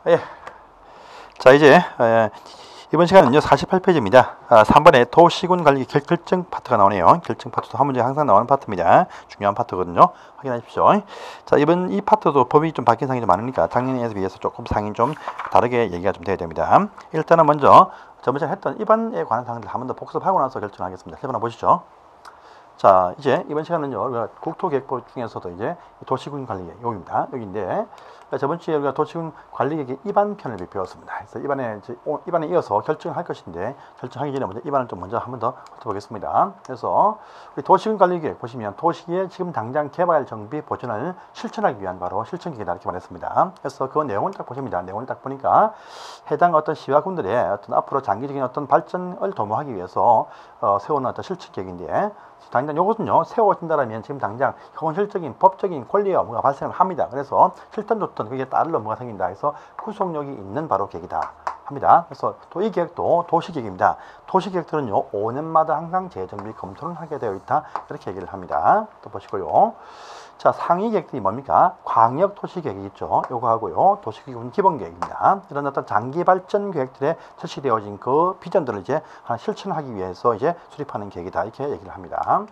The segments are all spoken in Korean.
예. 자, 이제 이번 시간은요 48페이지입니다. 3번에 도시군 관리 결정 파트가 나오네요. 결정 파트도 한 문제 항상 나오는 파트입니다. 중요한 파트거든요. 확인하십시오. 자, 이번 이 파트도 법이 좀 바뀐 상이 좀 많으니까 작년에 비해서 조금 상이 좀 다르게 얘기가 좀 돼야 됩니다. 일단은 먼저 저번 시간에 했던 입안에 관한 사항들 한 번 더 복습하고 나서 결정하겠습니다. 1번 보시죠. 자, 이제 이번 시간은요 우리가 국토계획법 중에서도 이제 도시군 관리계획 여기입니다. 여기인데 저번 주에 우리가 도시군 관리계획의 입안편을 배웠습니다. 그래서 입안에 이어서 결정을 할 것인데 결정하기 전에 먼저 입안을 좀 먼저 한 번 더 훑어보겠습니다. 그래서 우리 도시군 관리계획 보시면 도시의 지금 당장 개발 정비 보전을 실천하기 위한 바로 실천계획이다 이렇게 말했습니다. 그래서 그 내용을 딱 보십니다. 내용을 딱 보니까 해당 어떤 시와군들의 어떤 앞으로 장기적인 어떤 발전을 도모하기 위해서 세우는 어떤 실천계획인데. 당장 이것은요 세워진다라면 지금 당장 현실적인 법적인 권리의 업무가 발생을 합니다. 그래서 싫든 좋든 그게 따를 업무가 생긴다 해서 구속력이 있는 바로 계획이다 합니다. 그래서 또 이 계획도 도시계획입니다. 도시계획들은요 5년마다 항상 재정비 검토를 하게 되어 있다 이렇게 얘기를 합니다. 또 보시고요. 자, 상위 계획들이 뭡니까? 광역 도시계획이 있죠. 요거 하고요. 도시계획은 기본계획입니다. 이런 어떤 장기 발전 계획들에 제시되어진 그 비전들을 이제 하나 실천하기 위해서 이제 수립하는 계획이다. 이렇게 얘기를 합니다.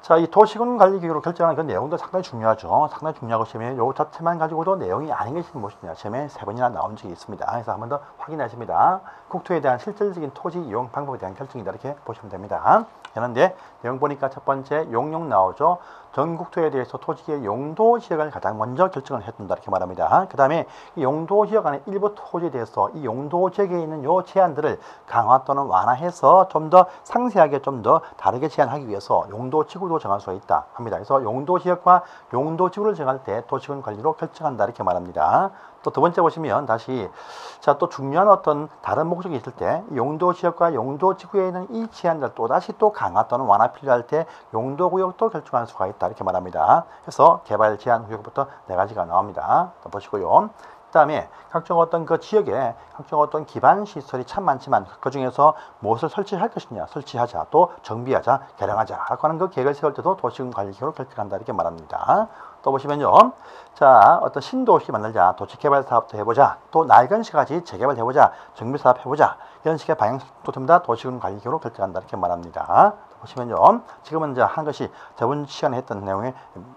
자, 이 도시군 관리 계획으로 결정하는 그 내용도 상당히 중요하죠. 상당히 중요하고 시험에 요 자체만 가지고도 내용이 아닌 것이 무엇이냐. 시험에 3번이나 나온 적이 있습니다. 그래서 한 번 더 확인하십니다. 국토에 대한 실질적인 토지 이용 방법에 대한 결정이다. 이렇게 보시면 됩니다. 그런데 내용 보니까 첫 번째 용용 나오죠. 전국토에 대해서 토지의 용도 지역을 가장 먼저 결정을 해둔다 이렇게 말합니다. 그 다음에 용도 지역 안에 일부 토지에 대해서 이 용도 지역에 있는 요 제한들을 강화 또는 완화해서 좀 더 상세하게 좀 더 다르게 제한하기 위해서 용도 지구도 정할 수가 있다 합니다. 그래서 용도 지역과 용도 지구를 정할 때 도시군 관리로 결정한다 이렇게 말합니다. 또 두 번째 보시면 다시 자, 또 중요한 어떤 다른 목적이 있을 때 용도 지역과 용도 지구에 있는 이 제한들 또 다시 또 강화 또는 완화 필요할 때 용도 구역도 결정할 수가 있다 이렇게 말합니다. 그래서 개발 제한 구역부터 4가지가 나옵니다. 또 보시고요. 그 다음에 각종 어떤 그 지역에 각종 어떤 기반 시설이 참 많지만 그 중에서 무엇을 설치할 것이냐, 설치하자, 또 정비하자, 개량하자 라고 하는 그 계획을 세울 때도 도시군 관리 계획으로 결정한다 이렇게 말합니다. 또 보시면요. 자, 어떤 신도시 만들자, 도시개발 사업도 해보자, 또 낡은 시가지 재개발 해보자, 정비 사업 해보자 이런 식의 방향도 전부 다 도시군 관리 계획으로 결정한다 이렇게 말합니다. 보시면요. 지금은 이제 한 것이 저번 시간에 했던 내용의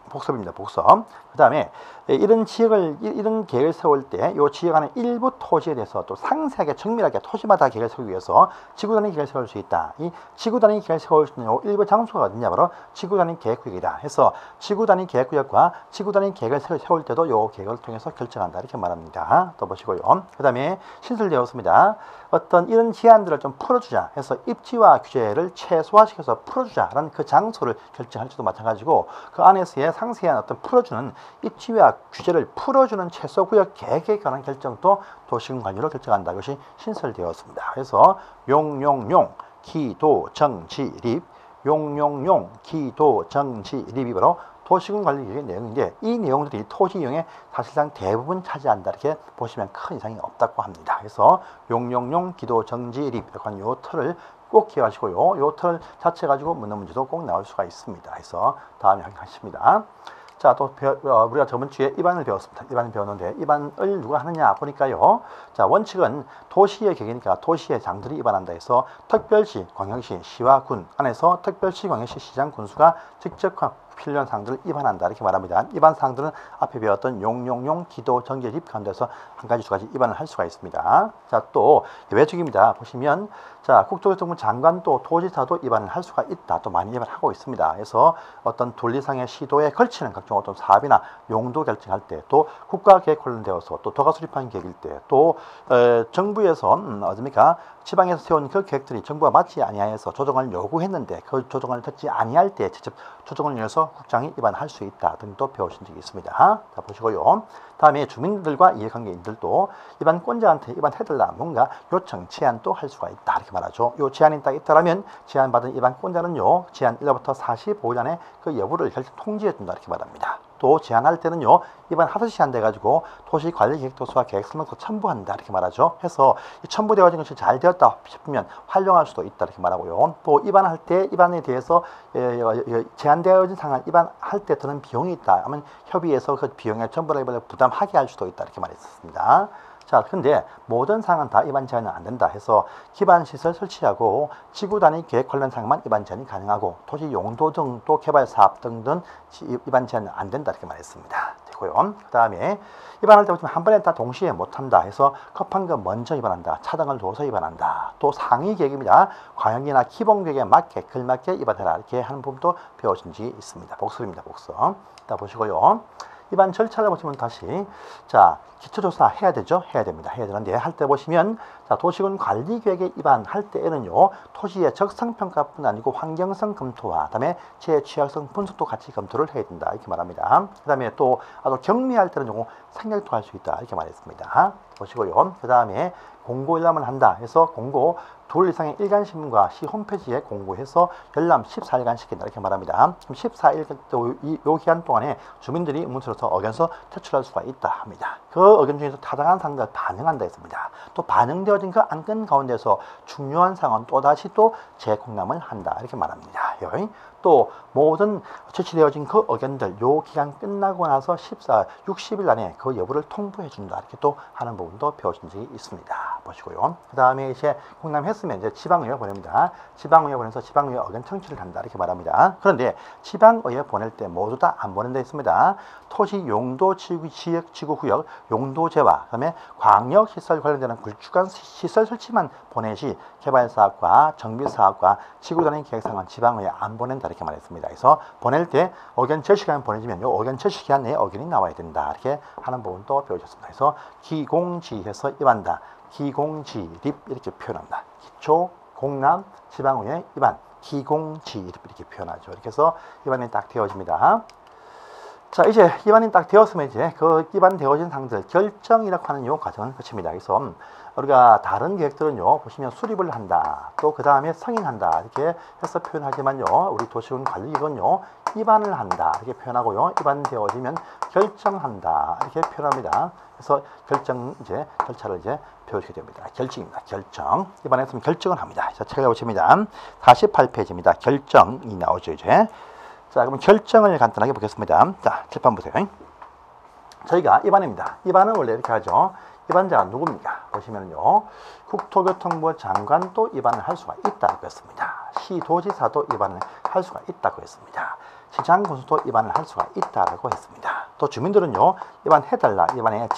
복습입니다. 복습. 그 다음에 이런 지역을, 이런 계획을 세울 때 이 지역 안에 일부 토지에 대해서 또 상세하게 정밀하게 토지마다 계획을 세우기 위해서 지구 단위 계획을 세울 수 있다. 이 지구 단위 계획을 세울 수 있는 일부 장소가 어디냐 바로 지구 단위 계획구역이다. 해서 지구 단위 계획구역과 지구 단위 계획을 세울 때도 이 계획을 통해서 결정한다. 이렇게 말합니다. 또 보시고요. 그 다음에 신설되었습니다. 어떤 이런 제한들을 좀 풀어주자 해서 입지와 규제를 최소화시켜서 풀어주자라는 그 장소를 결정할지도 마찬가지고 그 안에서의 상세한 어떤 풀어주는 입지와 규제를 풀어주는 최소구역 계획에 관한 결정도 도시군 관리로 결정한다. 이것이 신설되었습니다. 그래서 용용용 기도 정지립 용용용 기도 정지립이 바로 도시군 관리 계획의 내용인데 이 내용들이 토지 이용에 사실상 대부분 차지한다 이렇게 보시면 큰 이상이 없다고 합니다. 그래서 용용용 기도 정지립 이런 요 틀을 꼭 기억하시고요. 요 틀 자체 가지고 묻는 문제도 꼭 나올 수가 있습니다. 그래서 다음에 확인하십니다. 자, 또 우리가 저번 주에 입안을 배웠습니다. 입안을 배웠는데 입안을 누가 하느냐 보니까요. 자, 원칙은 도시의 계획이니까 도시의 장들이 입안한다 해서 특별시, 광역시, 시와 군 안에서 특별시, 광역시, 시장, 군수가 직접 필요한 사항들을 입안한다 이렇게 말합니다. 입안 사항들은 앞에 배웠던 용용용 기도 정제립 가운데서 한 가지 두 가지 입안을 할 수가 있습니다. 자, 또 예외적입니다. 보시면 자, 국토교통부 장관도 도지사도 입안을 할 수가 있다. 또 많이 입안하고 있습니다. 그래서 어떤 분리상의 시도에 걸치는 각종 어떤 사업이나 용도 결정할 때, 또 국가계획 관련되어서 또 도가 수립한 계획일 때, 또 정부에서 어딥니까 지방에서 세운 그 계획들이 정부가 맞지 아니하여서 조정을 요구했는데 그 조정을 듣지 아니할 때 직접 조정을 위해서 국장이 입안할 수 있다 등도 배우신 적이 있습니다. 자, 보시고요. 다음에 주민들과 이해관계인들도 입안권자한테 입안해달라 뭔가 요청, 제안도 할 수가 있다 이렇게 말하죠. 요 제안이 딱 있다라면 제안받은 입안권자는요 제안 1부터 45일 안에 그 여부를 통지해준다 이렇게 말합니다. 또 제안할 때는요 입안하듯이 한다 해가지고 도시관리계획도서와 계획설명서 첨부한다 이렇게 말하죠. 해서 이 첨부되어진 것이 잘 되었다 싶으면 활용할 수도 있다 이렇게 말하고요. 또 입안할 때 입안에 대해서 제한되어진 상황 입안할 때 드는 비용이 있다 하면 협의해서 그 비용의 전부를 부담하게 할 수도 있다 이렇게 말했습니다. 자, 근데 모든 사항은 다 입안 제한은 안 된다 해서 기반 시설 설치하고 지구 단위 계획 관련 사항만 입안 제한이 가능하고 토지 용도 등 또 개발 사업 등은 입안 제한은 안 된다 이렇게 말했습니다. 되고요. 그다음에 입안할 때 보시면 한 번에 다 동시에 못 한다 해서 급한 거 먼저 입안한다. 차등을 둬서 입안한다. 또 상위 계획입니다. 과형이나 기본 계획에 맞게 걸맞게 입안해라 이렇게 하는 부분도 배워진 적이 있습니다. 복습입니다. 복습. 자, 보시고요. 입안 절차를 보시면 다시 자 기초조사 해야 되죠. 해야 됩니다. 해야 되는데 할 때 보시면 자 도시군 관리계획에 입안할 때에는요 토지의 적성평가뿐 아니고 환경성 검토와 그다음에 재취약성 분석도 같이 검토를 해야 된다 이렇게 말합니다. 그다음에 또 경미할 때는 생략도 할 수 있다 이렇게 말했습니다. 보시고요. 그다음에 공고 열람을 한다 해서 공고 둘 이상의 일간신문과 시 홈페이지에 공고해서 열람 14일간 시킨다 이렇게 말합니다. 그럼 14일 요 기간 동안에 주민들이 의문서로서 의견서 제출할 수가 있다 합니다. 그 의견 중에서 타당한 사항을 반영한다 했습니다. 또 반영되어진 그 안건 가운데서 중요한 사항은 또다시 또 재공람을 한다 이렇게 말합니다. 또 모든 제출되어진 그 의견들 요 기간 끝나고 나서 60일 안에 그 여부를 통보해 준다 이렇게 또 하는 부분도 배우신 적이 있습니다. 보시고요. 그 다음에 이제 공람했으면 이제 지방의회 보냅니다. 지방의회 보내서 지방의회 의견 청취를 한다 이렇게 말합니다. 그런데 지방의회 보낼 때 모두 다 안 보낸다 했습니다. 토지 용도 지구구역 용도제와 그다음에 광역시설 관련되는 굵직한 시설 설치만 보내시 개발사업과 정비사업과 지구단위 계획상은 지방의회 안 보낸다 이렇게 말했습니다. 그래서 보낼 때 의견 제시기간 보내주면 요 의견 제시기간 내에 의견이 나와야 된다 이렇게 하는 부분도 배우셨습니다. 그래서 기공지해서 입안다. 기공지립 이렇게 표현합니다. 기초, 공람, 지방의회, 입안, 기공지립 이렇게 표현하죠. 이렇게 해서 입안이 딱 되어집니다. 자, 이제 입안이 딱 되었으면 이제 그 입안 되어진 상들 결정이라고 하는 요 과정은 끝입니다. 그래서 우리가 다른 계획들은요 보시면 수립을 한다 또 그 다음에 승인한다 이렇게 해서 표현하지만요 우리 도시군 관리계획은요 입안을 한다 이렇게 표현하고요 입안되어지면 결정한다 이렇게 표현합니다. 그래서 결정 이제 절차를 이제 배우시게 됩니다. 결정입니다. 결정 입안했으면 결정을 합니다. 자, 책을 보십니다. 48페이지입니다. 결정이 나오죠 이제. 자, 그럼 결정을 간단하게 보겠습니다. 자, 칠판 보세요. 저희가 입안입니다. 입안은 원래 이렇게 하죠. 입안자가 누굽니까? 보시면요. 국토교통부 장관도 입안을 할 수가 있다고 했습니다. 시도지사도 입안을 할 수가 있다고 했습니다. 시장군수도 입안을 할 수가 있다고 했습니다. 또 주민들은요. 입안해달라. 입안의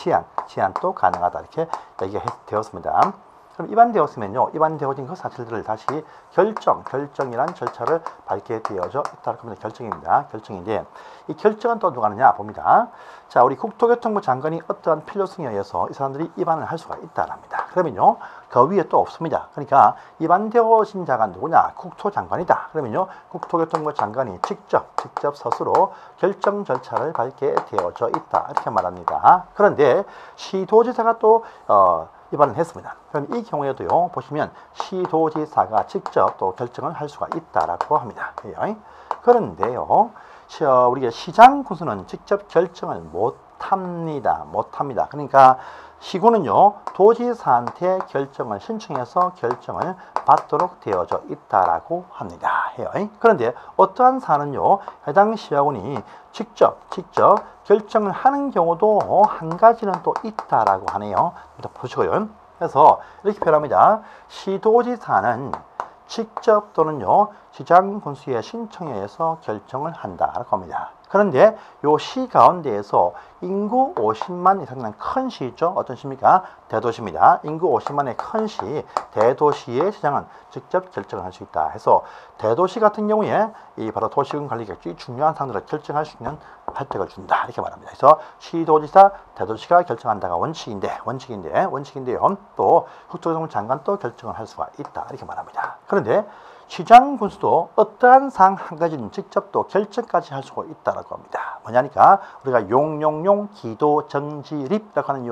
제안도 가능하다. 이렇게 얘기가 되었습니다. 그럼 입안되었으면요. 입안되어진 그 사실들을 다시 결정이란 절차를 밟게 되어져 있다고 합니다. 결정입니다. 결정인데 이 결정은 또 누가 하느냐 봅니다. 자, 우리 국토교통부 장관이 어떠한 필요성에 의해서 이 사람들이 입안을 할 수가 있다랍니다. 그러면요. 그 위에 또 없습니다. 그러니까 입안되어진 자가 누구냐? 국토장관이다. 그러면요. 국토교통부 장관이 직접 스스로 결정 절차를 밟게 되어져 있다. 이렇게 말합니다. 그런데 시도지사가 또 입안을 했습니다. 그럼 이 경우에도요 보시면 시도지사가 직접 또 결정을 할 수가 있다라고 합니다. 그런데요 우리가 시장군수는 직접 결정을 못합니다. 그러니까 시군은요 도지사한테 결정을 신청해서 결정을 받도록 되어져 있다라고 합니다. 그런데 어떠한 사안은요 해당 시야군이 직접 결정을 하는 경우도 한 가지는 또 있다라고 하네요. 보시고요. 그래서 이렇게 표현합니다. 시도지사는 직접 또는요 시장군수의 신청에 의해서 결정을 한다라고 합니다. 그런데 요 시 가운데에서 인구 50만 이상 되는 큰 시죠. 어떤 시입니까? 대도시입니다. 인구 50만의 큰 시, 대도시의 시장은 직접 결정을 할 수 있다. 해서 대도시 같은 경우에 이 바로 도시군 관리계획 중요한 사항들을 결정할 수 있는 혜택을 준다. 이렇게 말합니다. 그래서 시도지사, 대도시가 결정한다가 원칙인데요. 또 국토교통부 장관도 결정을 할 수가 있다. 이렇게 말합니다. 그런데 시장군수도 어떠한 사항 한 가지는 직접 또 결정까지 할 수가 있다라고 합니다. 뭐냐니까 우리가 용용용 기도정지립이라고 하는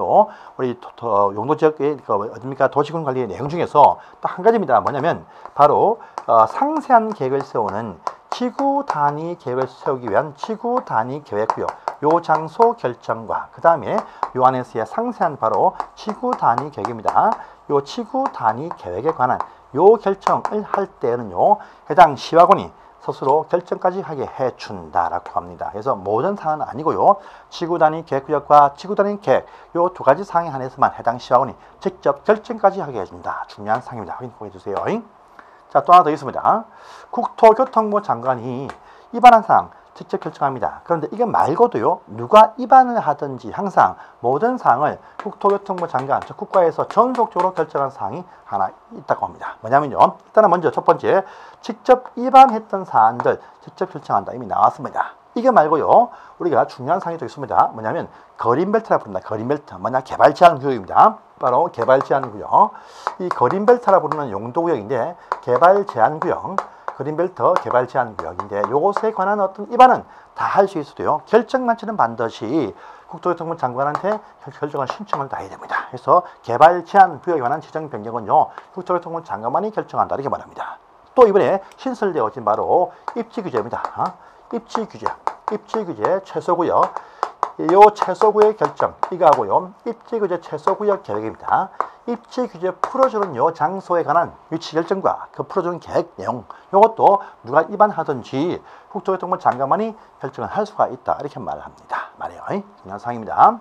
우리 용도지역의 어딥니까 도시군 관리의 내용 중에서 또 한 가지입니다. 뭐냐면 바로 상세한 계획을 세우는 지구 단위 계획을 세우기 위한 지구 단위 계획구역 요 장소 결정과 그 다음에 요 안에서의 상세한 바로 지구 단위 계획입니다. 요 지구 단위 계획에 관한 요 결정을 할 때는요 해당 시와군이 스스로 결정까지 하게 해준다라고 합니다. 그래서 모든 사항은 아니고요. 지구 단위 계획구역과 지구 단위 계획 요 두 가지 사항에 한해서만 해당 시와군이 직접 결정까지 하게 해준다. 중요한 사항입니다. 확인 꼭 해주세요. 자, 또 하나 더 있습니다. 국토교통부 장관이 위반한 사항 직접 결정합니다. 그런데 이게 말고도요. 누가 위반을 하든지 항상 모든 사항을 국토교통부 장관, 즉 국가에서 전속적으로 결정한 사항이 하나 있다고 합니다. 뭐냐면요. 일단은 먼저 첫 번째, 직접 위반했던 사안들 직접 결정한다. 이미 나왔습니다. 이게 말고요. 우리가 중요한 사항이 또 있습니다. 뭐냐면 거린벨트라고 부릅니다. 거린벨트. 뭐냐? 개발 제한 구역입니다. 바로 개발 제한 구역. 이 거린벨트라고 부르는 용도구역인데 개발 제한 구역, 그린벨트 개발 제한 구역인데 요것에 관한 어떤 위반은 다 할 수 있어도요. 결정만치는 반드시 국토교통부 장관한테 결정을 신청을 다 해야 됩니다. 그래서 개발 제한 구역에 관한 지정 변경은요. 국토교통부 장관만이 결정한다 이렇게 말합니다. 또 이번에 신설되어진 바로 입지 규제입니다. 입지 규제 최소구역. 요 최소구역 결정 이거하고요. 입지 규제 최소구역 계획입니다. 입지 규제 풀어주는 요 장소에 관한 위치 결정과 그 풀어주는 계획 내용 요것도 누가 위반하든지 국토교통부 장관만이 결정을 할 수가 있다 이렇게 말을 합니다. 말이에요. 중요한 사항입니다.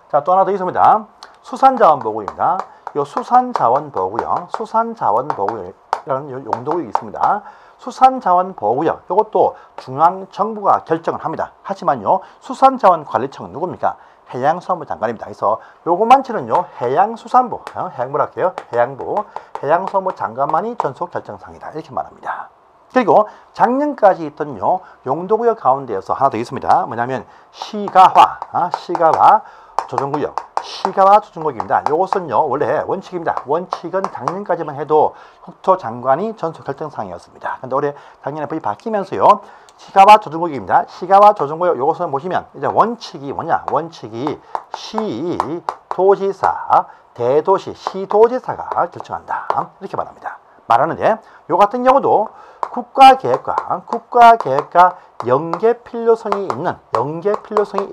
자, 또 하나 더 있습니다. 수산자원보호구역입니다. 요 수산자원보호구역이라는 용도구역이 있습니다. 수산자원보호구역 이것도 중앙정부가 결정을 합니다. 하지만요 수산자원관리청은 누굽니까? 해양수산부 장관입니다. 그래서 요것만치는요 해양수산부, 해양부라 할게요. 해양수산부 장관만이 전속 결정사항이다 이렇게 말합니다. 그리고 작년까지 있던 용도구역 가운데에서 하나 더 있습니다. 뭐냐면 시가화 조정구역. 시가화 조정구역입니다. 이것은요 원래 원칙입니다. 원칙은 작년까지만 해도 국토장관이 전속 결정사항이었습니다. 근데 올해 작년에 법이 바뀌면서요 시가화 조정구역입니다. 시가화 조정구역 이것은 보시면 이제 원칙이 뭐냐? 원칙이 시도지사, 대도시, 시도지사가 결정한다 이렇게 말합니다. 말하는데 요 같은 경우도 국가계획과 연계 필요성이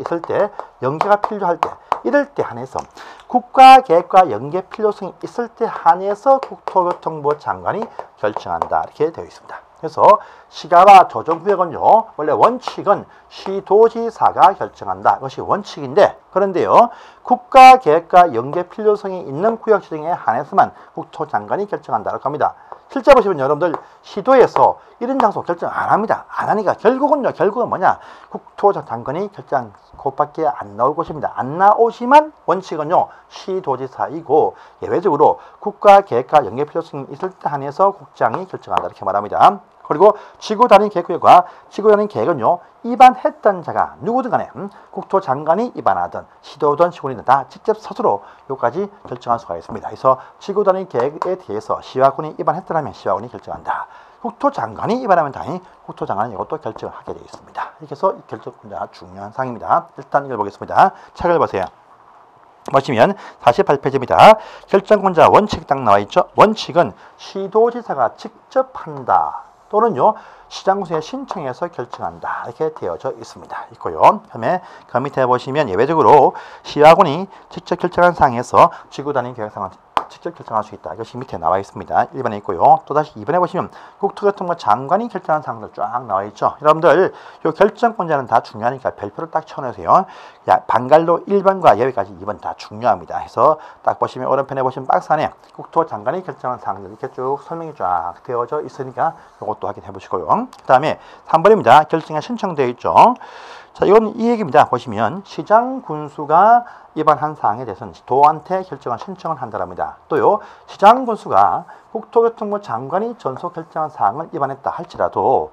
있을 때, 연계가 필요할 때, 이럴 때 한해서 국가계획과 연계 필요성이 있을 때 한해서 국토교통부 장관이 결정한다 이렇게 되어 있습니다. 그래서 시가화 조정구역은요 원래 원칙은 시도지사가 결정한다 이것이 원칙인데 그런데요 국가계획과 연계 필요성이 있는 구역 지정에 한해서만 국토장관이 결정한다고 합니다. 실제 보시면 여러분들 시도에서 이런 장소 결정 안 합니다. 안 하니까 결국은 뭐냐? 국토장관이 결정 곳밖에 안 나올 것입니다. 안 나오지만 원칙은요 시도지사이고 예외적으로 국가계획과 연계 필요성이 있을 때 한해서 국장이 결정한다 이렇게 말합니다. 그리고 지구단위 계획과 지구단위 계획은요 위반했던 자가 누구든 간에 국토장관이 위반하든 시도든 시군이든 다 직접 스스로 요까지 결정할 수가 있습니다. 그래서 지구단위 계획에 대해서 시와군이 위반했더라면 시와군이 결정한다. 국토장관이 위반하면 당연히 국토장관은 이것도 결정을 하게 되어 있습니다. 이렇게 해서 결정권자가 중요한 사항입니다. 일단 읽어보겠습니다. 책을 보세요. 보시면 48페이지입니다. 결정권자 원칙 딱 나와 있죠. 원칙은 시도지사가 직접 한다. 또는요 시장구에 신청해서 결정한다 이렇게 되어져 있습니다. 있고요. 그다음에 그 밑에 보시면 예외적으로 시와군이 직접 결정한 사항에서 지구단위 계획상은 직접 결정할 수 있다. 이것이 밑에 나와 있습니다. 1번에 있고요. 또다시 2번에 보시면 국토교통부 장관이 결정한 사항들 쫙 나와 있죠. 여러분들 이 결정권자는 다 중요하니까 별표를 딱 쳐놓으세요. 반갈로 1번과 예외까지 2번 다 중요합니다. 해서 딱 보시면 오른편에 보시면 박스 안에 국토장관이 결정한 사항들 이렇게 쭉 설명이 쫙 되어져 있으니까 이것도 확인해 보시고요. 그 다음에 3번입니다. 결정에 신청되어 있죠. 자, 이건 이 얘기입니다. 보시면 시장 군수가 위반한 사항에 대해서는 도한테 결정을 신청을 한다랍니다. 또요, 시장 군수가 국토교통부 장관이 전속 결정한 사항을 위반했다 할지라도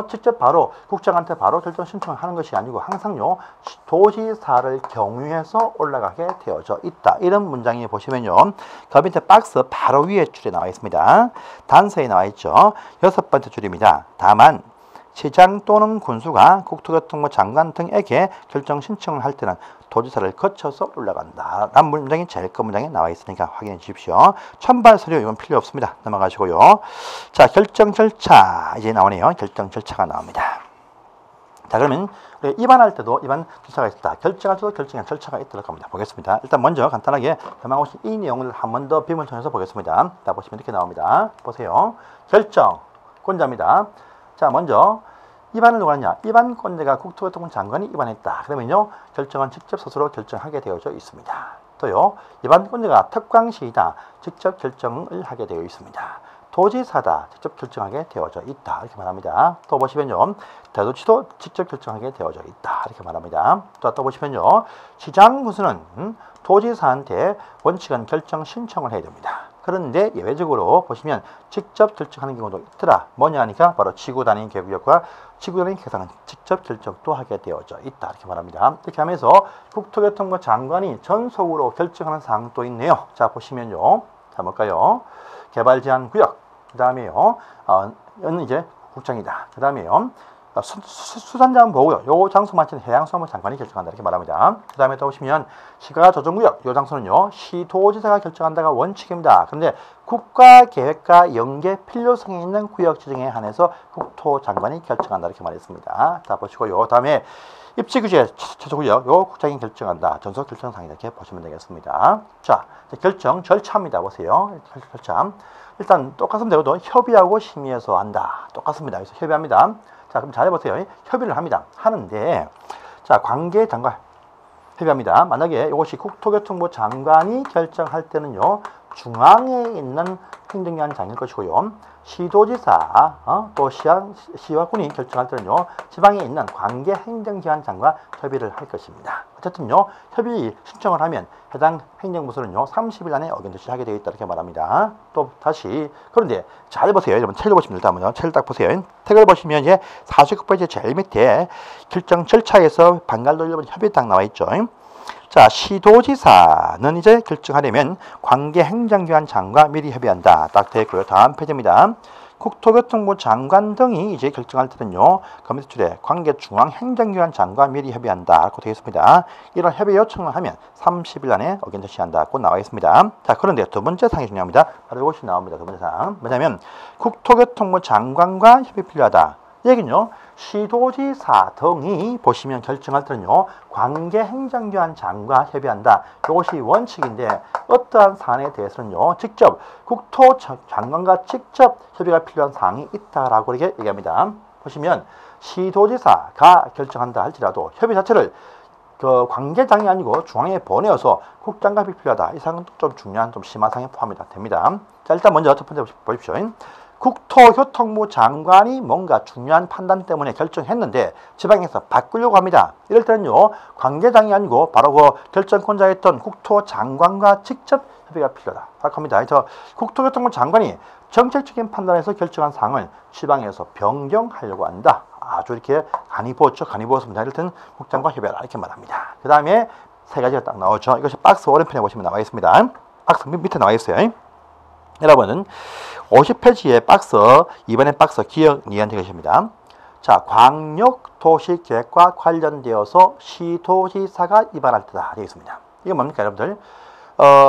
직접 바로 국장한테 바로 결정 신청을 하는 것이 아니고 항상요 도지사를 경유해서 올라가게 되어져 있다. 이런 문장이 보시면요 그 밑에 박스 바로 위에 줄에 나와 있습니다. 단서에 나와 있죠. 6번째 줄입니다. 다만 시장 또는 군수가 국토교통부 장관 등에게 결정 신청을 할 때는 도지사를 거쳐서 올라간다. 라는 문장이 제일 끝 문장에 나와 있으니까 확인해 주십시오. 첨발 서류 이건 필요 없습니다. 넘어가시고요. 자, 결정 절차 이제 나오네요. 결정 절차가 나옵니다. 자, 그러면 우리 입안할 때도 입안 절차가 있다. 결정할 때도 결정할 절차가 있도록 합니다. 보겠습니다. 일단 먼저 간단하게 넘어가신 이 내용을 한 번 더 비문을 통해서 보겠습니다. 자, 보시면 이렇게 나옵니다. 보세요. 결정권자입니다. 자, 먼저 입안을 누가 하냐? 입안권자가 국토교통부 장관이 입안했다. 그러면요, 결정은 직접 스스로 결정하게 되어져 있습니다. 또요, 입안권자가 특광시이다. 직접 결정을 하게 되어 있습니다. 도지사다. 직접 결정하게 되어져 있다. 이렇게 말합니다. 또 보시면요, 대도시도 직접 결정하게 되어져 있다. 이렇게 말합니다. 또 보시면요, 시장 군수는 도지사한테 원칙은 결정 신청을 해야 됩니다. 그런데 예외적으로 보시면 직접 결정하는 경우도 있더라. 뭐냐 하니까 바로 지구단위 계획과 지구단위 계획상은 직접 결정도 하게 되어져 있다. 이렇게 말합니다. 이렇게 하면서 국토교통부 장관이 전속으로 결정하는 사항도 있네요. 자, 보시면요. 자, 볼까요? 개발 제한 구역. 그 다음에요. 이제 국장이다. 그 다음에요. 수산자원 보호구역, 요 장소 맞추는 해양수산부 장관이 결정한다 이렇게 말합니다. 그 다음에 또 보시면 시가조정구역, 요 장소는요 시도지사가 결정한다가 원칙입니다. 그런데 국가계획과 연계 필요성이 있는 구역 지정에 한해서 국토장관이 결정한다 이렇게 말했습니다. 자, 보시고요. 다음에 입지규제 최소구역, 요 국장이 결정한다. 전속 결정사항 이렇게 보시면 되겠습니다. 자, 결정 절차입니다. 보세요. 절차. 일단 똑같으면 되고도 협의하고 심의해서 한다. 똑같습니다. 그래서 협의합니다. 자, 그럼 잘해보세요. 협의를 합니다. 하는데, 자, 관계장관 협의합니다. 만약에 이것이 국토교통부 장관이 결정할 때는요, 중앙에 있는 행정기관 장일 것이고요, 시도지사, 또 시와 군이 결정할 때는요, 지방에 있는 관계 행정기관장과 협의를 할 것입니다. 어쨌든요, 협의 신청을 하면 해당 행정부서는요, 30일 안에 의견 제시하게 되어 있다 이렇게 말합니다. 또 다시 그런데 잘 보세요. 여러분 책을 보시면 일단은요, 책을 딱 보세요. 책을 보시면 이제 49페이지 제일 밑에 결정 절차에서 반갈도 1번 협의 딱 나와 있죠. 자, 시도지사는 이제 결정하려면 관계 행정기관 장과 미리 협의한다. 딱 되어 있고요. 다음 페이지입니다. 국토교통부 장관 등이 이제 결정할 때는요, 그 밑에 줄에 관계 중앙 행정기관 장과 미리 협의한다. 라고 되어 있습니다. 이런 협의 요청을 하면 30일 안에 의견 제시한다고 나와 있습니다. 자, 그런데 두 번째 사항이 중요합니다. 바로 이것이 나옵니다. 두 번째 사항. 뭐냐면 국토교통부 장관과 협의 필요하다. 얘기는요, 시도지사 등이 보시면 결정할 때는요, 관계 행정기관 장과 협의한다. 이것이 원칙인데 어떠한 사안에 대해서는요, 직접 국토장관과 직접 협의가 필요한 사항이 있다라고 이렇게 얘기합니다. 보시면 시도지사가 결정한다 할지라도 협의 자체를 그 관계장이 아니고 중앙에 보내어서 국장과 협의 필요하다. 이 사항은 좀 중요한 좀 심한 사항에 포함이 됩니다. 자, 일단 먼저 첫 번째 보십시오. 국토교통부 장관이 뭔가 중요한 판단 때문에 결정했는데 지방에서 바꾸려고 합니다. 이럴 때는요, 관계장이 아니고 바로 그 결정권자였던 국토장관과 직접 협의가 필요하다 생각합니다. 그래서 국토교통부 장관이 정책적인 판단에서 결정한 사항을 지방에서 변경하려고 한다. 아주 이렇게 간이 부었죠. 간이 부었습니다. 이럴 때는 국장과 협의하라 이렇게 말합니다. 그 다음에 세 가지가 딱 나오죠. 이것이 박스 오른편에 보시면 나와 있습니다. 박스 밑에 나와 있어요. 여러분은 50페이지의 박스, 이번에 박스 기억 니은트 것입니다. 자, 광역도시계획과 관련되어서 시도지사가 입안할 때다 되어 있습니다. 이게 뭡니까, 여러분들?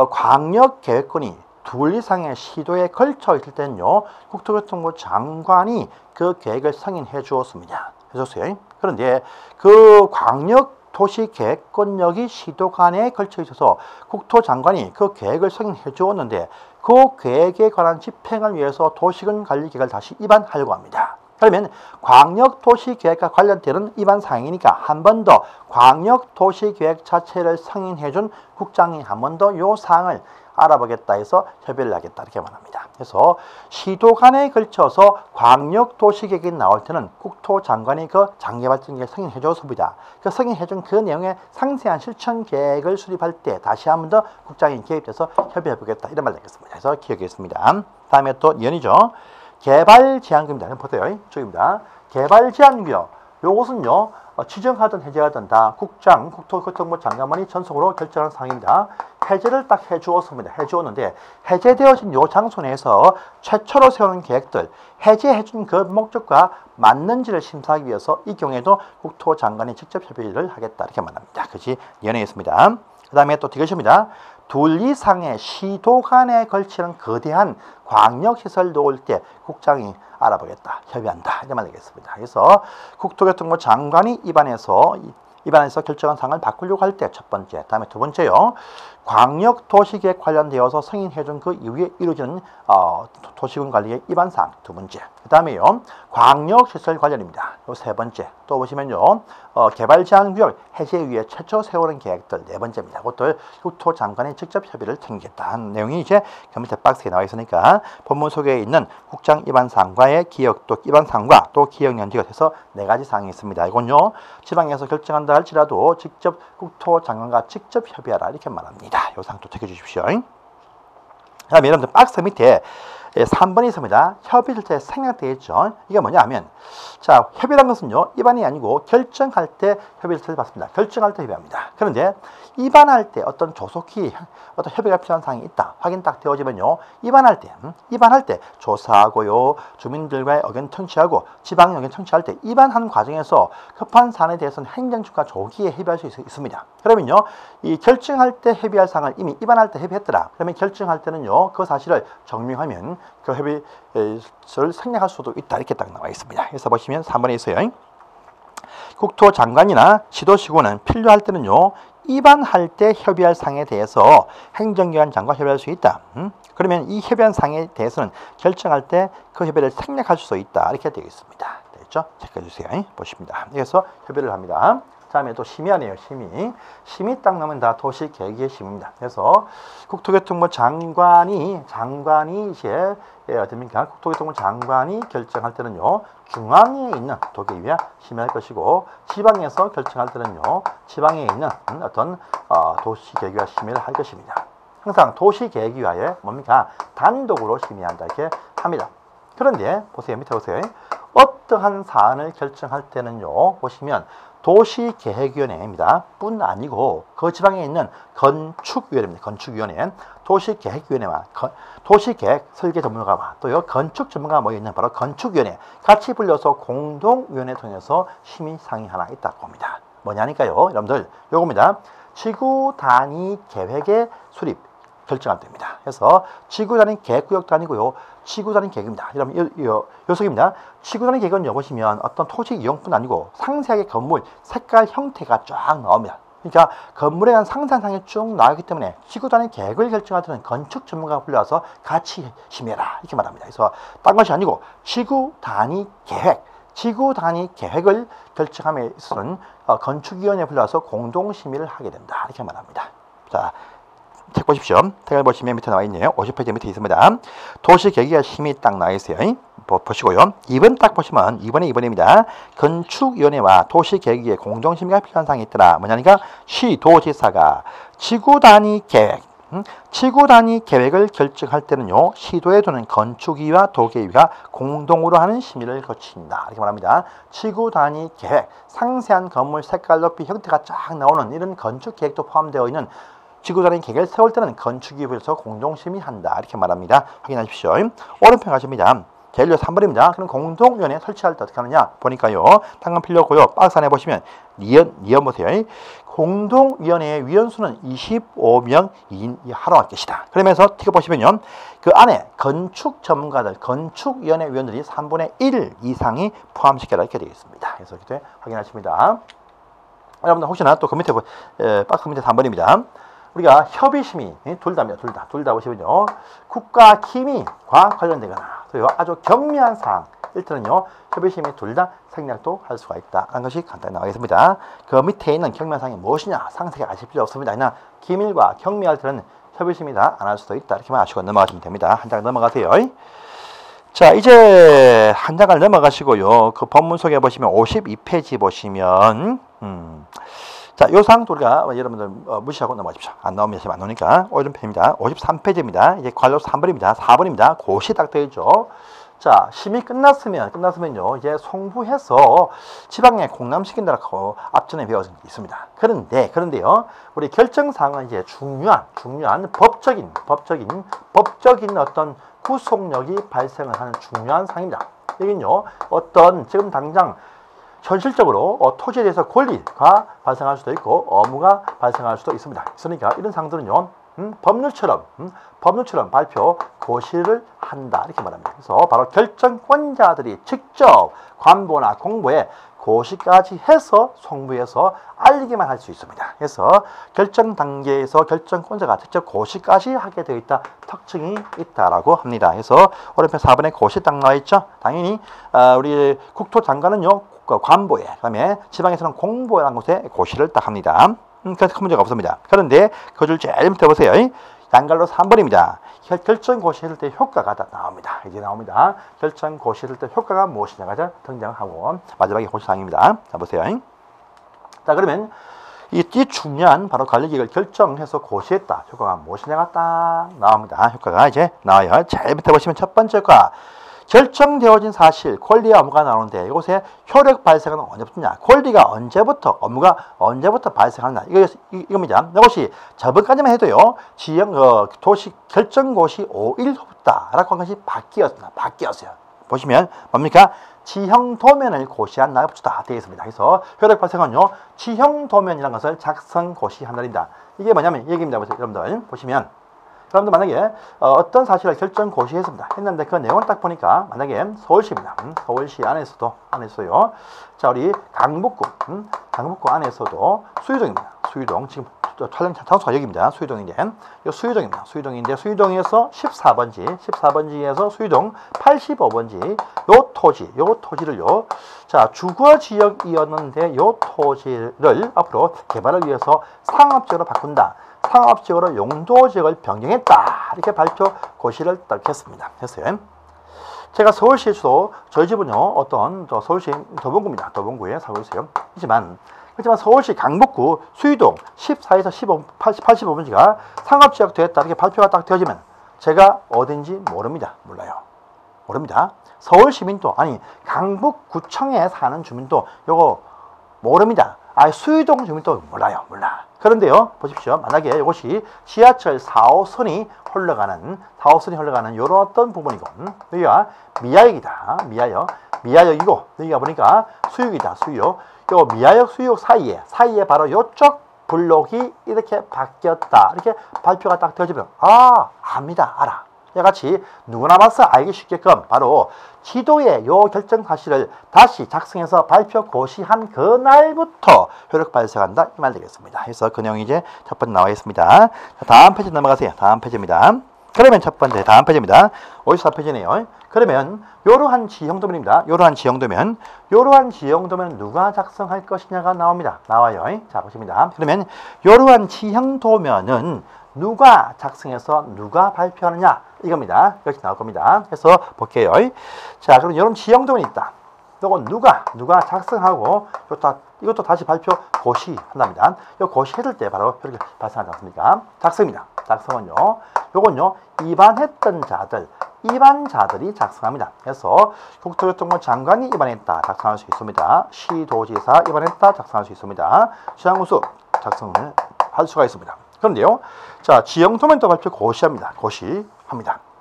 광역계획권이 둘 이상의 시도에 걸쳐 있을 때는요, 국토교통부 장관이 그 계획을 승인해 주었습니다. 해줬어요. 그런데 그 광역도시계획권력이 시도 간에 걸쳐 있어서 국토장관이 그 계획을 승인해 주었는데 그 계획에 관한 집행을 위해서 도시군관리계획을 다시 입안하려고 합니다. 그러면 광역도시계획과 관련되는 입안 사항이니까 한 번 더 광역도시계획 자체를 승인해준 국장이 한 번 더 이 사항을 알아보겠다 해서 협의를 하겠다 이렇게 말합니다. 그래서 시도 간에 걸쳐서 광역도시계획이 나올 때는 국토장관이 그 장개발전계획을 승인해 줬습니다. 그 승인해준 그 내용의 상세한 실천 계획을 수립할 때 다시 한 번 더 국장이 개입돼서 협의해 보겠다 이런 말 되겠습니다. 그래서 기억하겠습니다. 다음에 또 연이죠. 개발 제한구역입니다. 보세요. 이쪽입니다. 개발 제한구역. 요것은요, 지정하든 해제하든 다 국장, 국토교통부 장관만이 전속으로 결정하는 사항입니다. 해제를 딱 해주었습니다. 해주었는데 해제되어진 요 장소 내에서 최초로 세우는 계획들, 해제해준 그 목적과 맞는지를 심사하기 위해서 이 경우에도 국토장관이 직접 협의를 하겠다 이렇게 말합니다. 그것이 연행에 있습니다. 그 다음에 또 이것입니다. 둘 이상의 시도 간에 걸치는 거대한 광역시설 놓을 때 국장이 알아보겠다, 협의한다 이렇게 말하겠습니다. 그래서 국토교통부 장관이 입안에서 결정한 사항을 바꾸려고 할 때 첫 번째, 다음에 두 번째요. 광역도시계획 관련되어서 승인해준 그 이후에 이루어지는 도시군 관리의 입안 사항 두 번째. 그 다음에요. 광역시설 관련입니다. 요 세 번째. 또 보시면요. 개발 제한 구역 해제 위에 최초 세우는 계획들 네 번째입니다. 그것들 국토장관이 직접 협의를 챙기겠다는 내용이 이제 그 밑에 박스에 나와 있으니까 본문 속에 있는 국장 입안 사항과의 기억 또 입안 사항과 또 기억 연지가 돼서 네 가지 사항이 있습니다. 이건요. 지방에서 결정한다 할지라도 직접 국토장관과 직접 협의하라 이렇게 말합니다. 이 사항 또 챙겨주십시오. 그 다음에 여러분들 박스 밑에 3번이 있습니다. 협의 절차에 생략되어 있죠. 이게 뭐냐 하면, 자, 협의란 것은요, 입안이 아니고 결정할 때 협의 절차를 받습니다. 결정할 때 협의합니다. 그런데 입안할 때 어떤 조속히 어떤 협의가 필요한 사항이 있다. 확인 딱 되어지면요, 입안할 때 조사하고요, 주민들과의 의견 청취하고 지방의 의견 청취할 때 입안하는 과정에서 급한 사안에 대해서는 행정처가 조기에 협의할 수 있습니다. 그러면요, 이 결정할 때 협의할 사항을 이미 입안할 때 협의했더라. 그러면 결정할 때는요, 그 사실을 증명하면 그 협의를 생략할 수도 있다. 이렇게 딱 나와 있습니다. 그래서 보시면 3번에 있어요. 국토장관이나 지도시군은 필요할 때는요, 입안할 때 협의할 사항에 대해서 행정기관장과 협의할 수 있다. 그러면 이 협의한 사항에 대해서는 결정할 때 그 협의를 생략할 수도 있다. 이렇게 되어 있습니다. 됐죠? 체크해 주세요. 보십니다. 그래서 협의를 합니다. 다음에 또 심의하네요. 심의 딱 나오면 다 도시계획의 심의입니다. 그래서 국토교통부 장관이 이제 어딥니까? 국토교통부 장관이 결정할 때는요, 중앙에 있는 도계위와 심의할 것이고, 지방에서 결정할 때는요, 지방에 있는 어떤 도시계획위와 심의를 할 것입니다. 항상 도시계획위와에 뭡니까? 단독으로 심의한다 이렇게 합니다. 그런데 보세요, 밑에 보세요. 어떠한 사안을 결정할 때는요, 보시면 도시계획위원회입니다. 뿐 아니고 그 지방에 있는 건축위원회입니다. 건축위원회, 도시계획위원회와 도시계획 설계 전문가와 또 건축 전문가가 모여 있는 바로 건축위원회 같이 불려서 공동위원회 통해서 심의 사항이 하나 있다고 봅니다. 뭐냐니까요, 여러분들 요겁니다. 지구 단위 계획의 수립 결정할 때입니다. 그래서 지구 단위 계획구역도 아니고요, 지구 단위 계획입니다. 여러분 요속입니다. 지구 단위 계획은 보시면 어떤 토지 이용뿐 아니고 상세하게 건물 색깔 형태가 쫙 나옵니다. 그러니까 건물에 대한 상상상이 쭉 나오기 때문에 지구 단위 계획을 결정할 때는 건축 전문가가 불러와서 같이 심의해라 이렇게 말합니다. 그래서 딴 것이 아니고 지구 단위 계획을 결정함에 있어서는 건축위원회에 불러와서 공동 심의를 하게 된다 이렇게 말합니다. 자, 책 보십시오. 책을 보시면 밑에 나와 있네요. 50페이지 밑에 있습니다. 도시계획위와 심의 딱 나와 있어요. 보시고요. 2번 딱 보시면 2번입니다. 건축위원회와 도시계획위의 공동심의가 필요한 사항이 있더라. 뭐냐니까 시도지사가 지구 단위 계획을 결정할 때는요, 시도에 두는 건축위와 도계위가 공동으로 하는 심의를 거친다 이렇게 말합니다. 지구 단위 계획, 상세한 건물 색깔, 높이, 형태가 쫙 나오는 이런 건축 계획도 포함되어 있는 지구 단위 계획을 세울 때는 건축위에서 공동심의한다 이렇게 말합니다. 확인하십시오. 오른편 가십니다. 제일 3번입니다. 그럼 공동위원회 설치할 때 어떻게 하느냐 보니까요, 당근 필요고요. 박스 안에 보시면 니은 보세요. 공동위원회의 위원수는 25명이 하러 갈 것이다. 그러면서 티그 보시면요, 그 안에 건축 전문가들, 건축위원회 위원들이 3분의 1 이상이 포함시켜라 이렇게 되어 있습니다. 그래서 이렇게 확인하십니다. 여러분들 혹시나 또 그 밑에 박스 밑에 3번입니다. 우리가 협의심의 둘 다입니다. 둘 다 보시면요, 국가 기밀과 관련되거나 또 아주 경미한 사항 일단은요, 협의심의 둘 다 생략도 할 수가 있다 라는 것이 간단히 나가겠습니다. 그 밑에 있는 경미한 사항이 무엇이냐 상세히 아실 필요 없습니다. 그냥 기밀과 경미할 때는 협의심이 다 안 할 수도 있다 이렇게만 아시고 넘어가시면 됩니다. 한 장 넘어가세요. 자, 이제 한 장을 넘어가시고요, 그 본문 속에 보시면 52페이지 보시면 자, 요 사항도 우리가 여러분들 무시하고 넘어가십시오. 안 나오면 안 나오니까. 오른편입니다. 53페이지입니다. 이제 관로 3번입니다. 4번입니다. 고시 딱 되어 있죠. 자, 심의 끝났으면요, 이제 송부해서 지방에 공람시킨다라고 앞전에 배워 있습니다. 그런데요, 우리 결정사항은 이제 중요한 법적인 어떤 구속력이 발생을 하는 중요한 사항입니다. 여긴요, 어떤 지금 당장 현실적으로 토지에 대해서 권리가 발생할 수도 있고 업무가 발생할 수도 있습니다. 그러니까 이런 사항들은요, 법률처럼 발표 고시를 한다 이렇게 말합니다. 그래서 바로 결정권자들이 직접 관보나 공보에 고시까지 해서 송부해서 알리기만 할 수 있습니다. 그래서 결정 단계에서 결정권자가 직접 고시까지 하게 되어 있다 특징이 있다라고 합니다. 그래서 오른편 4번에 고시 딱 나와 있죠. 당연히 우리 국토장관은요, 관보에, 그다음에 지방에서는 공보라는 곳에 고시를 딱 합니다. 그래서 큰 문제가 없습니다. 그런데 그 줄 제일 밑에 보세요. 양갈로 3번입니다. 결정 고시할 때 효과가 다 나옵니다. 이제 나옵니다. 결정 고시할 때 효과가 무엇이냐가 등장하고 마지막에 고시사항입니다. 자, 보세요. 자, 그러면 이 중요한 바로 관리기획을 결정해서 고시했다. 효과가 무엇이냐가 딱 나옵니다. 효과가 이제 나와요. 제일 밑에 보시면 첫 번째 효과. 결정되어진 사실, 권리와 업무가 나오는데 이곳에 효력 발생은 언제부터냐? 권리가 언제부터, 업무가 언제부터 발생하느냐? 이겁니다. 이것이 저번까지만 해도요, 도시 결정고시 5일 후다라고 한 것이 바뀌었어요. 보시면 뭡니까? 지형도면을 고시한 날부터 되어 있습니다. 그래서 효력 발생은요, 지형도면이라는 것을 작성 고시한 날입니다. 이게 뭐냐면 이 얘기입니다. 여러분들 보시면. 여러분들 만약에 어떤 사실을 결정 고시했습니다. 했는데 그 내용을 딱 보니까 만약에 서울시입니다. 서울시 안에서요. 자, 우리 강북구 안에서도 수유동입니다. 수유동 지금 촬영 장소가 여기입니다. 수유동인데 이 수유동입니다. 수유동에서 14번지에서 수유동 85번지 요 토지를요. 자, 주거 지역이었는데 요 토지를 앞으로 개발을 위해서 상업지역으로 바꾼다. 상업지역으로 용도지역을 변경했다. 이렇게 발표 고시를 딱 했습니다. 했어요. 제가 서울시에서도 저희 집은요, 어떤 서울시 도봉구입니다. 도봉구에 살고 있어요. 하지만 서울시 강북구 수유동 14에서 85번지가 상업지역 되었다. 이렇게 발표가 딱 되어지면 제가 어딘지 몰라요. 서울 시민도, 아니, 강북구청에 사는 주민도 요거 모릅니다. 수유동 주민도 몰라. 그런데요, 보십시오. 만약에 이것이 지하철 4호선이 흘러가는 이런 어떤 부분이고, 여기가 미아역이고, 여기가 보니까 수유역이다. 요 미아역, 수유역 사이에 바로 요쪽 블록이 이렇게 바뀌었다. 이렇게 발표가 딱 되어지면, 알아. 이같이 누구나 봐서 알기 쉽게끔 바로 지도에 요 결정 사실을 다시 작성해서 발표 고시한 그날부터 효력 발생한다. 이 말 되겠습니다. 그래서 그 내용이 이제 첫 번째 나와 있습니다. 자, 다음 페이지 넘어가세요. 다음 페이지입니다. 그러면 첫 번째 다음 페이지입니다. 54페이지네요. 그러면 요러한 지형도면입니다. 요러한 지형도면 누가 작성할 것이냐가 나와요. 자, 보십니다. 그러면 요러한 지형도면은 누가 작성해서 누가 발표하느냐 이겁니다. 이렇게 나올 겁니다. 그래서 볼게요. 자, 그럼 이런 지형도면이 있다. 이건 누가 작성하고 이것도 다시 발표 고시한답니다. 이 고시했을 때 바로 이렇게 발생하지 않습니까? 작성입니다. 작성은요, 요건요 입안했던 입안자들이 작성합니다. 그래서 국토교통부 장관이 입안했다 작성할 수 있습니다. 시도지사 입안했다 작성할 수 있습니다. 시장군수 작성을 할 수가 있습니다. 그런데요, 자, 지형도면도 발표 고시합니다.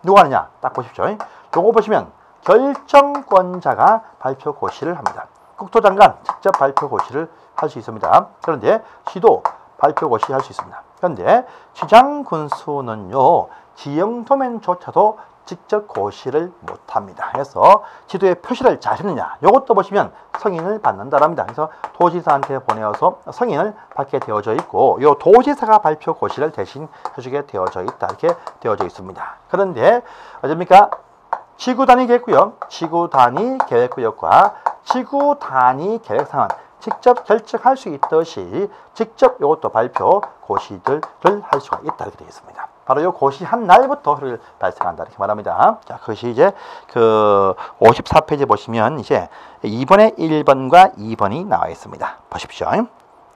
누가 하느냐? 딱 보십시오. 요거 보시면 결정권자가 발표 고시를 합니다. 국토장관 직접 발표 고시를 할 수 있습니다. 그런데 시도 발표 고시 할 수 있습니다. 그런데 시장군수는요, 지형도면조차도 직접 고시를 못합니다. 그래서 지도에 표시를 잘 했느냐, 이것도 보시면 승인을 받는다랍니다. 그래서 도지사한테 보내어서 승인을 받게 되어져 있고, 이 도지사가 발표 고시를 대신 해주게 되어져 있다. 이렇게 되어져 있습니다. 그런데 어쩝니까? 지구 단위 계획구역, 지구 단위 계획구역과 지구 단위 계획상은 직접 결정할 수 있듯이 직접 이것도 발표 고시들을 할 수가 있다. 이렇게 되어 있습니다. 바로 이 고시한 날부터 발생한다. 이렇게 말합니다. 자, 그것이 이제 그 54페이지 보시면 이제 2번에 1번과 2번이 나와 있습니다. 보십시오.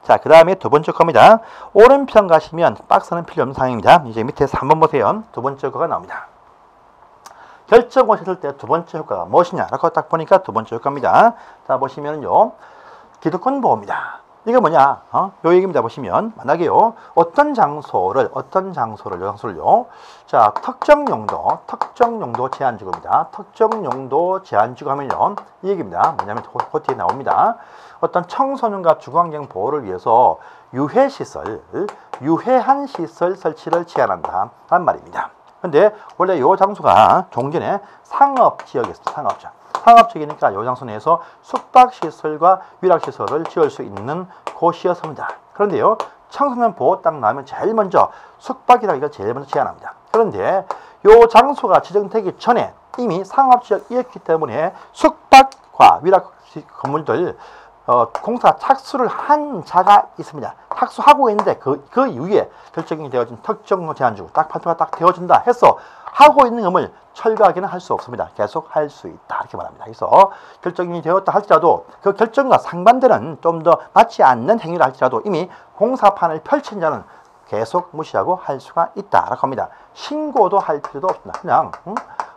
자, 그 다음에 두 번째 겁니다. 오른편 가시면 박스는 필요 없는 상황입니다. 이제 밑에 3번 보세요. 두 번째 거가 나옵니다. 결정고시 했을 때 두 번째 효과가 무엇이냐라고 딱 보니까 두 번째 효과입니다. 자, 보시면요. 기득권 보호입니다. 이게 뭐냐? 요 얘기입니다. 보시면 만약에요. 어떤 장소를요. 자, 특정 용도 제한지구입니다. 특정 용도 제한지구 하면요. 이 얘기입니다. 뭐냐면 그 뒤에 나옵니다. 어떤 청소년과 주거환경 보호를 위해서 유해한 시설 설치를 제한한다. 란 말입니다. 근데 원래 요 장소가 종전에 상업지역이었습니다. 상업지역이니까 요 장소 내에서 숙박시설과 위락시설을 지을 수 있는 곳이었습니다. 그런데요, 청소년 보호 딱 나오면 제일 먼저 숙박이라고 이걸 제일 먼저 제한합니다. 그런데 요 장소가 지정되기 전에 이미 상업지역이었기 때문에 숙박과 위락 건물들 공사 착수를 한 자가 있습니다. 착수하고 있는데 그 이후에 결정이 되어진 특정 제한지구 딱 발표가 딱 되어진다 해서 하고 있는 건물 철거하기는 할 수 없습니다. 계속 할 수 있다 이렇게 말합니다. 그래서 결정이 되었다 할지라도 그 결정과 상반되는 좀 더 맞지 않는 행위를 할지라도 이미 공사판을 펼친 자는 계속 무시하고 할 수가 있다라고 합니다. 신고도 할 필요도 없습니다. 그냥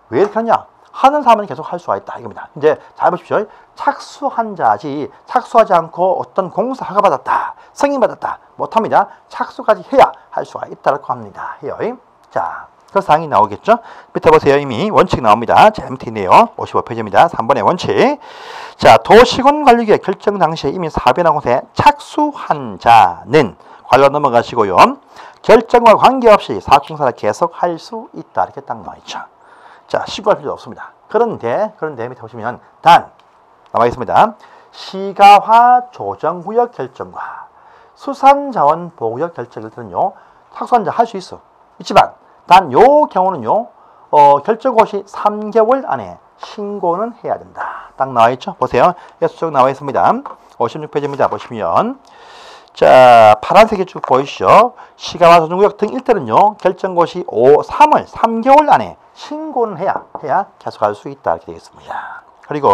왜 이렇게 하냐? 하는 사람은 계속 할 수가 있다 이겁니다. 이제 잘 보십시오. 착수한 자지 착수하지 않고 어떤 공사 허가받았다, 승인받았다 못합니다. 착수까지 해야 할 수가 있다고 합니다. 해요. 자, 그 사항이 나오겠죠? 밑에 보세요. 이미 원칙 나옵니다. 제일 밑에 있네요. 55페이지입니다. 3번의 원칙. 자, 도시군관리계획 결정 당시에 이미 사변한 곳에 착수한 자는 관련 넘어가시고요. 결정과 관계없이 사업공사를 계속할 수 있다 이렇게 딱 나와있죠. 자, 신고할 필요 없습니다. 그런데 밑에 보시면 단 나와 있습니다. 시가화 조정구역 결정과 수산자원보호구역 결정일 때는요, 착수한 자 할 수 있지만 단 요 경우는요, 결정 시 3개월 안에 신고는 해야 된다. 딱 나와 있죠? 보세요. 쭉 나와 있습니다. 56페이지입니다. 보시면 자, 파란색이 쭉 보이시죠? 시가화 조정구역 등 일대는요, 결정 시 3개월 안에 신고는 해야 계속할 수 있다 이렇게 되겠습니다. 그리고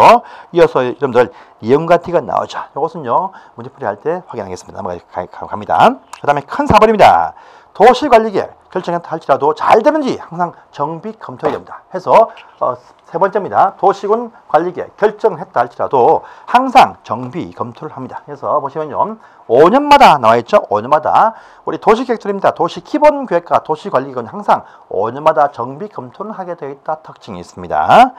이어서 여러분들 이음과 T가 나오죠. 이것은요, 문제풀이 할 때 확인하겠습니다. 넘어갑니다. 그 다음에 큰 4번입니다. 도시관리계획 결정했다 할지라도 잘 되는지 항상 정비 검토해야 됩니다. 해서 세 번째입니다. 도시군 관리계획 결정했다 할지라도 항상 정비 검토를 합니다. 그래서 보시면요, 5년마다 나와 있죠. 5년마다 우리 도시계획들입니다. 도시기본계획과 도시관리계획은 항상 5년마다 정비 검토를 하게 되어 있다 특징이 있습니다.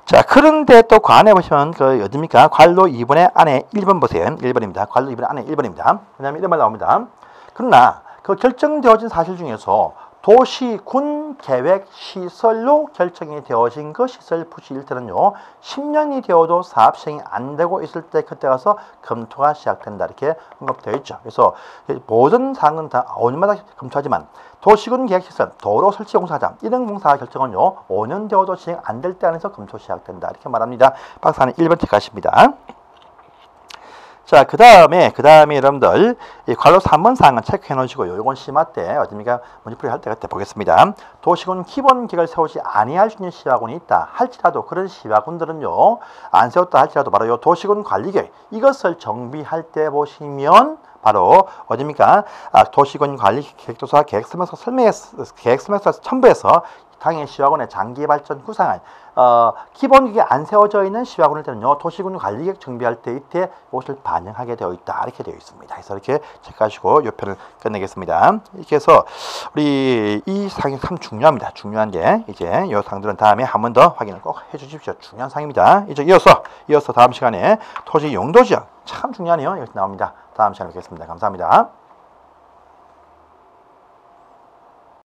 자, 그런데 또 관에 보시면 어딥니까? 관로 2번의 안에 1번 보세요. 1번입니다. 관로 2번의 안에 1번입니다. 왜냐하면 이런 말 나옵니다. 그러나 그 결정되어진 사실 중에서 도시군 계획 시설로 결정이 되어진 그 시설 부지일 때는요, 10년이 되어도 사업 시행이 안 되고 있을 때 그때 가서 검토가 시작된다 이렇게 언급되어 있죠. 그래서 모든 사항은 다 5년마다 검토하지만 도시군 계획 시설, 도로 설치 공사장 이런 공사 결정은요, 5년 되어도 시행 안 될 때 안에서 검토 시작된다 이렇게 말합니다. 박사는 1번 체크하십니다. 자, 그 다음에 여러분들 이 관로 3번 사항은 체크해 놓으시고요. 이건 심화 때 어딥니까? 문제풀이 할 때 그때 보겠습니다. 도시군 기본 계획을 세우지 아니할 수 있는 시화군이 있다 할지라도 그런 시화군들은요, 안 세웠다 할지라도 바로 이 도시군 관리계획 이것을 정비할 때 보시면 바로 어딥니까? 도시군 관리 계획도서 계획서명서 첨부해서 당해 시화군의 장기 발전 구상안 기본 계획이 안 세워져 있는 시화군일 때는요, 도시군 관리계획 정비할 때 이때 이것을 반영하게 되어 있다 이렇게 되어 있습니다. 그래서 이렇게 체크하시고 이 편을 끝내겠습니다. 이렇게 해서 우리 이 사항이 참 중요합니다. 중요한 게 이제 이 사항들은 다음에 한 번 더 확인을 꼭 해주십시오. 중요한 사항입니다. 이제 이어서 다음 시간에 토지 용도 지역 참 중요하네요. 이렇게 나옵니다. 다음 시간에 뵙겠습니다. 감사합니다.